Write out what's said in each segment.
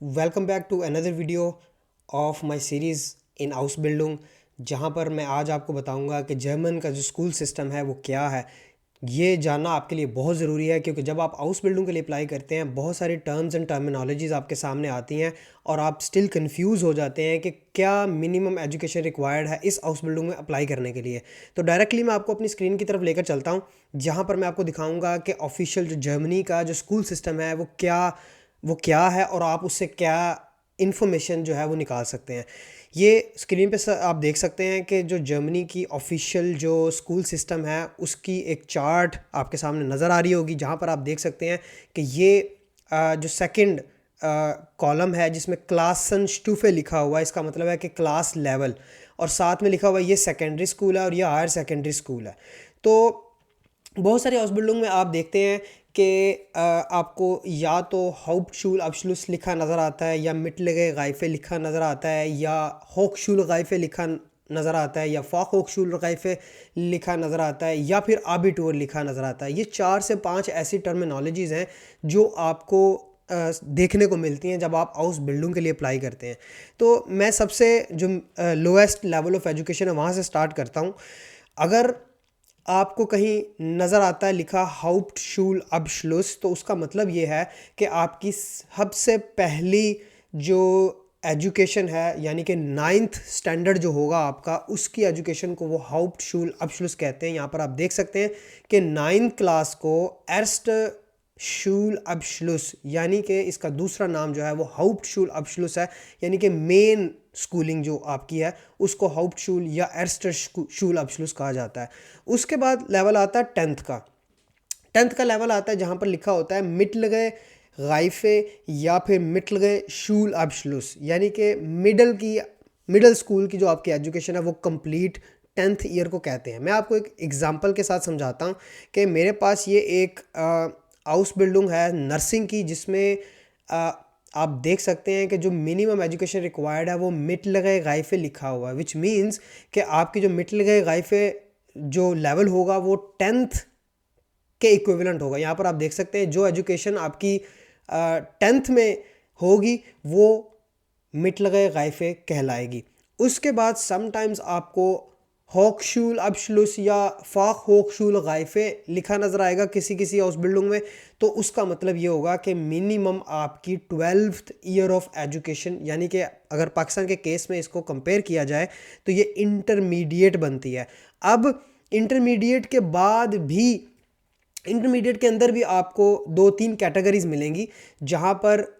Welcome back to another video of my series in आउसबिल्डिंग, जहां पर मैं आज आपको बताऊंगा कि जर्मन का जो स्कूल सिस्टम है वो क्या है। ये जानना आपके लिए बहुत ज़रूरी है क्योंकि जब आप हाउस बिल्डिंग के लिए अप्लाई करते हैं बहुत सारी टर्म्स एंड टर्मिनोलॉजीज़ आपके सामने आती हैं और आप स्टिल कंफ्यूज हो जाते हैं कि क्या मिनिमम एजुकेशन रिक्वायर्ड है इस हाउस बिल्डिंग में अप्लाई करने के लिए। तो डायरेक्टली मैं आपको अपनी स्क्रीन की तरफ लेकर चलता हूँ, जहाँ पर मैं आपको दिखाऊंगा कि ऑफिशियल जो जर्मनी का जो स्कूल सिस्टम है वो क्या है और आप उससे क्या इन्फॉर्मेशन जो है वो निकाल सकते हैं। ये स्क्रीन पे आप देख सकते हैं कि जो जर्मनी की ऑफिशियल जो स्कूल सिस्टम है उसकी एक चार्ट आपके सामने नज़र आ रही होगी, जहाँ पर आप देख सकते हैं कि ये जो सेकंड कॉलम है जिसमें क्लासन स्टूफे लिखा हुआ है, इसका मतलब है कि क्लास लेवल, और साथ में लिखा हुआ है ये सेकेंडरी स्कूल है और ये हायर सेकेंडरी स्कूल है। तो बहुत सारे हॉस्पिटलों में आप देखते हैं कि आपको या तो हाउप्टशूल अब्सलूस लिखा नज़र आता है, या मिटलगे गाइफे लिखा नज़र आता है, या होकशूल गाइफे लिखा नज़र आता है, या फ़ाक होकशूल गाइफे लिखा नज़र आता है, या फिर आबिटूर लिखा नज़र आता है। ये 4 से 5 ऐसी टर्मिनोलॉजीज़ हैं जो आपको देखने को मिलती हैं जब आप हाउस बिल्डिंग के लिए अप्लाई करते हैं। तो मैं सबसे जो लोएस्ट लेवल ऑफ एजुकेशन है वहाँ से स्टार्ट करता हूँ। अगर आपको कहीं नज़र आता है लिखा हाउप्टशूल अब्सलूस, तो उसका मतलब ये है कि आपकी सबसे पहली जो एजुकेशन है, यानी कि 9th स्टैंडर्ड जो होगा आपका, उसकी एजुकेशन को वो हाउप्टशूल अब्सलूस कहते हैं। यहाँ पर आप देख सकते हैं कि 9th क्लास को एर्स्ट शूल अब्सलूस, यानी कि इसका दूसरा नाम जो है वो हाउप्टशूल अब्सलूस है, यानी कि मेन स्कूलिंग जो आपकी है उसको हाउप्टशूल या एर्स्टर शूल अब्सलूस कहा जाता है। उसके बाद लेवल आता है 10th का लेवल आता है, जहाँ पर लिखा होता है मिटलगे गाइफे या फिर मिटलगे शूल अब्सलूस, यानी कि मिडल स्कूल की जो आपकी एजुकेशन है वो कंप्लीट 10th ईयर को कहते हैं। मैं आपको एक एग्जांपल के साथ समझाता हूँ कि मेरे पास ये एक हाउस बिल्डिंग है नर्सिंग की, जिसमें आप देख सकते हैं कि जो मिनिमम एजुकेशन रिक्वायर्ड है वो मिटलगे गाइफे लिखा हुआ है, विच मीन्स कि आपकी जो मिटलगे गाइफे जो लेवल होगा वो 10th के इक्विवेलेंट होगा। यहाँ पर आप देख सकते हैं जो एजुकेशन आपकी 10th में होगी वो मिटलगे गाइफे कहलाएगी। उसके बाद समटाइम्स आपको होकशूल अब्सलूस या फाक होकशूल गाइफे लिखा नज़र आएगा किसी किसी हाउस बिल्डिंग में। तो उसका मतलब ये होगा कि मिनिमम आपकी 12th ईयर ऑफ एजुकेशन, यानी कि अगर पाकिस्तान के केस में इसको कंपेयर किया जाए तो ये इंटरमीडिएट बनती है। अब इंटरमीडिएट के बाद भी, इंटरमीडिएट के अंदर भी आपको 2-3 कैटेगरीज मिलेंगी, जहाँ पर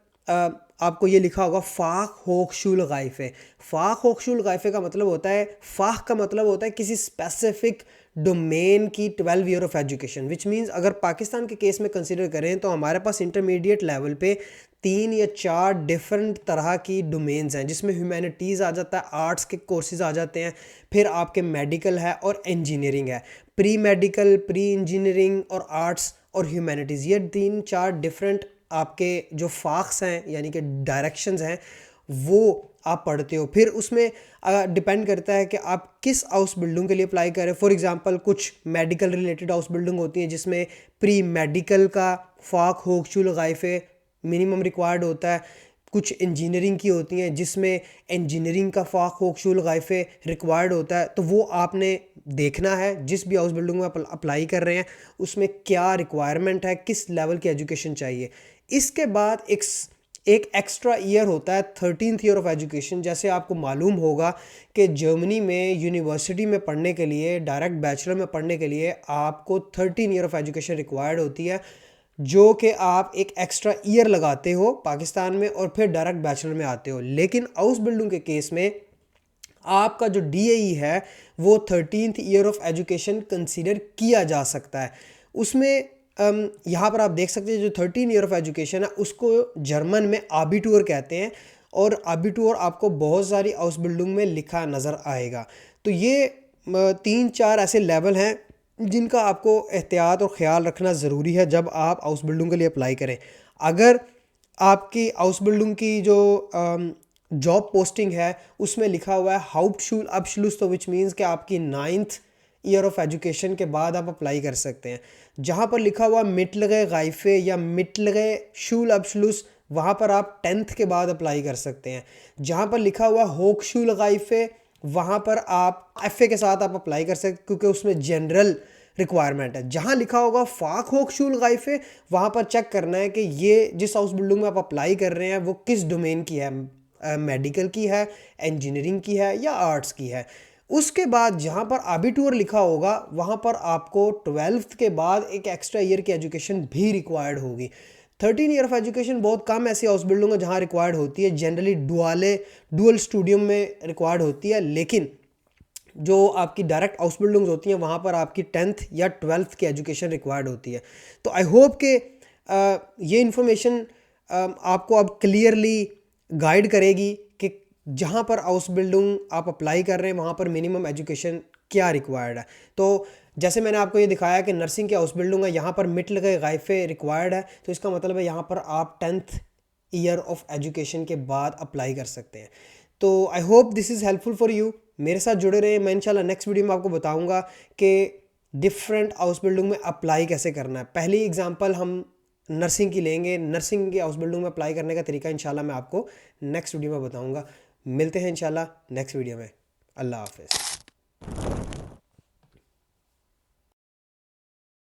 आपको ये लिखा होगा फ़ाक होकशूल गाइफे। फ़ाक होकशूल गाइफे का मतलब होता है, फ़ाक का मतलब होता है किसी स्पेसिफिक डोमेन की 12 year of education, which means अगर पाकिस्तान के केस में कंसिडर करें तो हमारे पास इंटरमीडिएट लेवल पे 3 या 4 डिफरेंट तरह की डोमेन्स हैं, जिसमें ह्यूमैनिटीज़ आ जाता है, आर्ट्स के कोर्सेज आ जाते हैं, फिर आपके मेडिकल है और इंजीनियरिंग है। प्री मेडिकल, प्री इंजीनियरिंग और आर्ट्स और ह्यूमैनिटीज़, ये 3-4 डिफरेंट आपके जो फाक्स हैं यानी कि डायरेक्शंस हैं वो आप पढ़ते हो। फिर उसमें डिपेंड करता है कि आप किस हाउस बिल्डिंग के लिए अप्लाई करें। फॉर एग्जांपल कुछ मेडिकल रिलेटेड हाउस बिल्डिंग होती है जिसमें प्री मेडिकल का फाक होकशूल गाइफे मिनिमम रिक्वायर्ड होता है। कुछ इंजीनियरिंग की होती हैं जिसमें इंजीनियरिंग का फाक होकशूल गाइफे रिक्वायर्ड होता है। तो वो आपने देखना है जिस भी हाउस बिल्डिंग में अप्लाई कर रहे हैं उसमें क्या रिक्वायरमेंट है, किस लेवल की एजुकेशन चाहिए। इसके बाद एक एक्स्ट्रा ईयर होता है 13th ईयर ऑफ एजुकेशन। जैसे आपको मालूम होगा कि जर्मनी में यूनिवर्सिटी में पढ़ने के लिए, डायरेक्ट बैचलर में पढ़ने के लिए आपको 13 ईयर ऑफ एजुकेशन रिक्वायर्ड होती है, जो कि आप एक एक्स्ट्रा ईयर लगाते हो पाकिस्तान में और फिर डायरेक्ट बैचलर में आते हो। लेकिन हाउस बिल्डिंग के केस में आपका जो DAE है वो 13th year of education consider किया जा सकता है। उसमें यहाँ पर आप देख सकते हैं जो 13 ईयर ऑफ एजुकेशन है उसको जर्मन में आबिटूर कहते हैं, और आबिटूर आपको बहुत सारी हाउस बिल्डिंग में लिखा नज़र आएगा। तो ये 3-4 ऐसे लेवल हैं जिनका आपको एहतियात और ख़्याल रखना ज़रूरी है जब आप हाउस बिल्डिंग के लिए अप्लाई करें। अगर आपकी हाउस बिल्डिंग की जो जॉब पोस्टिंग है उसमें लिखा हुआ है हाउप्टशूल अब्सलूस, तो विच मीन्स कि आपकी 9th ईयर ऑफ एजुकेशन के बाद आप अप्लाई कर सकते हैं। जहाँ पर लिखा हुआ मिटलगे गाइफे या मिटलगे शूल अब्सलूस, वहाँ पर आप 10th के बाद अप्लाई कर सकते हैं। जहाँ पर लिखा हुआ होक्सचुल गाइफे, वहाँ पर आप एफए के साथ आप अप्लाई कर सकते क्योंकि उसमें जनरल रिक्वायरमेंट है। जहाँ लिखा होगा फाक होक्सचुल गाइफे, वहाँ पर चेक करना है कि ये जिस हाउस बिल्डिंग में आप अप्लाई कर रहे हैं वो किस डोमेन की है, मेडिकल की है, इंजीनियरिंग की है या आर्ट्स की है। उसके बाद जहाँ पर अबिटूर लिखा होगा वहाँ पर आपको 12th के बाद एक एक्स्ट्रा ईयर की एजुकेशन भी रिक्वायर्ड होगी। 13 ईयर ऑफ एजुकेशन बहुत कम ऐसी हाउस बिल्डिंग है जहाँ रिक्वायर्ड होती है, जनरली डुअल स्टूडियम में रिक्वायर्ड होती है। लेकिन जो आपकी डायरेक्ट हाउस बिल्डिंग्स होती हैं वहाँ पर आपकी 10th या 12th की एजुकेशन रिक्वायर्ड होती है। तो आई होप कि ये इन्फॉर्मेशन आपको अब क्लियरली गाइड करेगी कि जहाँ पर हाउस बिल्डिंग आप अप्लाई कर रहे हैं वहाँ पर मिनिमम एजुकेशन क्या रिक्वायर्ड है। तो जैसे मैंने आपको ये दिखाया कि नर्सिंग के हाउस बिल्डिंग है, यहाँ पर मिटल के गाइफे रिक्वायर्ड है, तो इसका मतलब है यहाँ पर आप 10th ईयर ऑफ एजुकेशन के बाद अप्लाई कर सकते हैं। तो I hope this is helpful for you. मेरे साथ जुड़े रहे। मैं इंशाल्लाह नेक्स्ट वीडियो में आपको बताऊंगा कि डिफरेंट हाउस बिल्डिंग में अप्लाई कैसे करना है। पहली एग्जांपल हम नर्सिंग की लेंगे, नर्सिंग के हाउस बिल्डिंग में अप्लाई करने का तरीका इंशाल्लाह मैं आपको नेक्स्ट वीडियो में बताऊंगा। मिलते हैं इंशाल्लाह नेक्स्ट वीडियो में। अल्लाह हाफिज़।